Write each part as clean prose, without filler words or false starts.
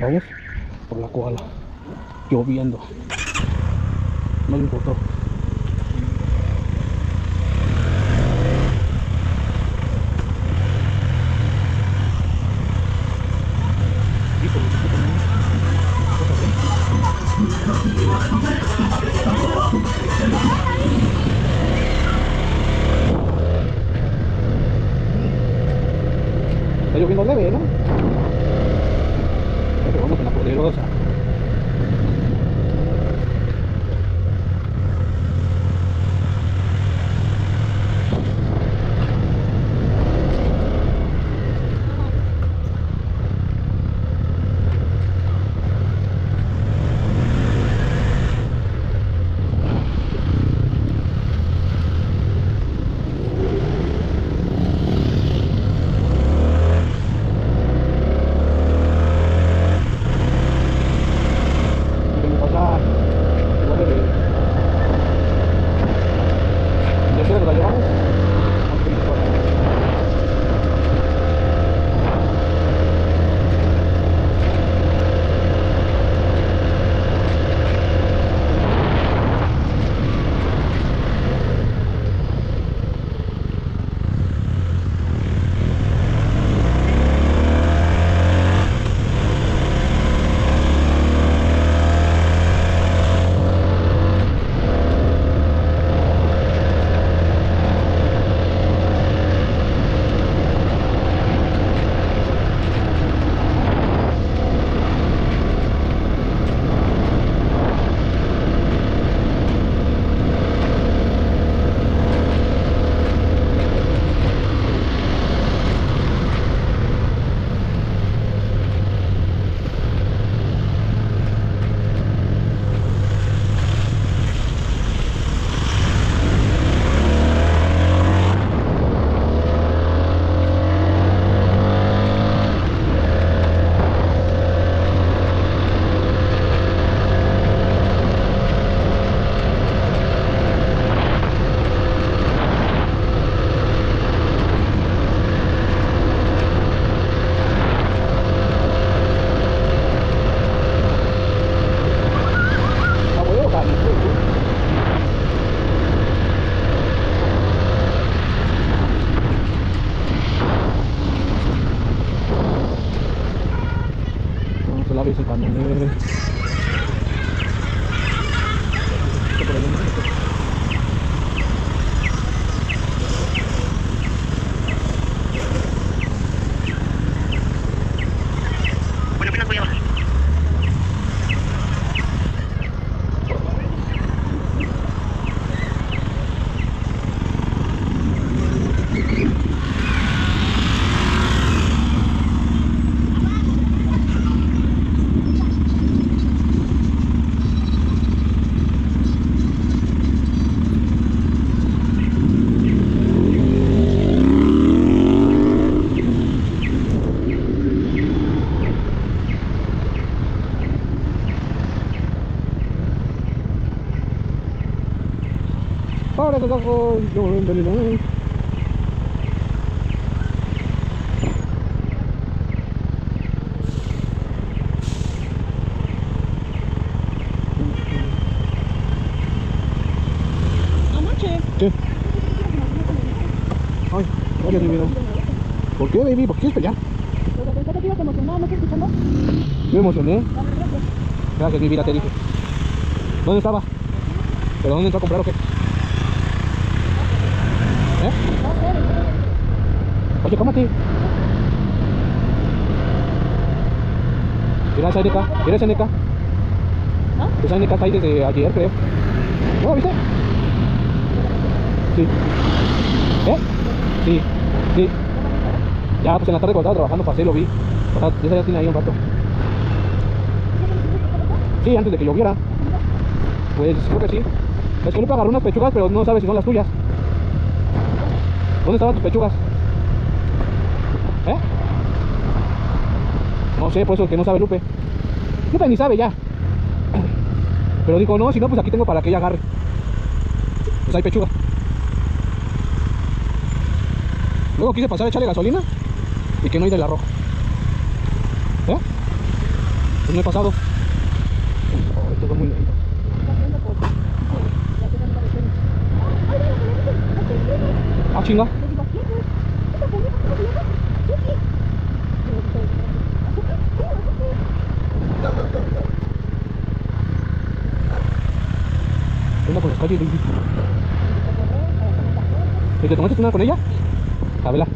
Vamos por la koala, lloviendo, no le importó. Está lloviendo leve, ¿no? Pero vamos en la poderosa. La vez el camión Bueno, apenas voy a bajar. ahora te toco yo en Belén. No manches. ¿Qué? Ay, gracias mi vida. ¿Por qué, baby? ¿Por qué quieres pelear? Pero pensé que te ibas a emocionar, ¿no estás escuchando? Me emocioné. Dale, gracias. Gracias mi vida, te dije. ¿Dónde estaba? ¿Pero dónde entró a comprar o qué? ¿Eh? Oye, cómate. Mira esa NK, mira esa NK. ¿No? Esa NK está ahí desde ayer, creo. ¿No la viste? Sí. ¿Eh? Sí, sí. Ya, pues en la tarde cuando estaba trabajando pasé, lo vi. O sea, esa ya tiene ahí un rato. Sí, antes de que lloviera. Pues creo que sí. Es que Lupe agarró unas pechugas, pero no sabe si son las tuyas. ¿Dónde estaban tus pechugas? ¿Eh? No sé, por eso es que no sabe Lupe. Lupe ni sabe ya. Pero dijo, no, si no, pues aquí tengo para que ella agarre. Pues hay pechuga. Luego quise pasar a echarle gasolina y que no hay del arrojo. ¿Eh? Pues no he pasado. Oh, estos son muy lentos. Ah, chinga. ¿Qué onda con las calles, baby? ¿Y te tomaste una con ella? A verla.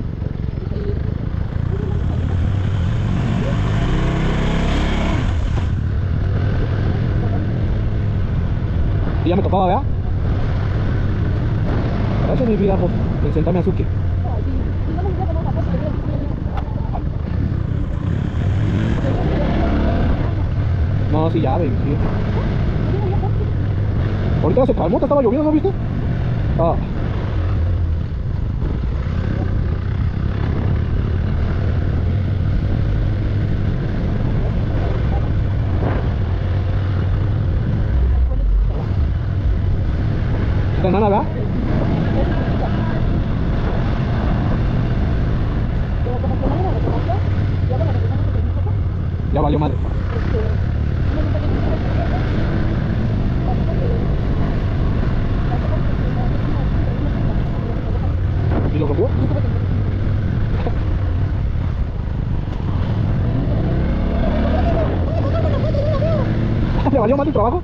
Y ya me topaba, ¿verdad? Gracias, mi vida, por presentarme a Suki. No, sí, ya, baby, sí. Ahorita se calmó, te estaba lloviendo, ¿no viste? Ah. ¿Está nada, verdad? Ya valió madre. ¿Y lo rompió? ¿Le valió más el trabajo?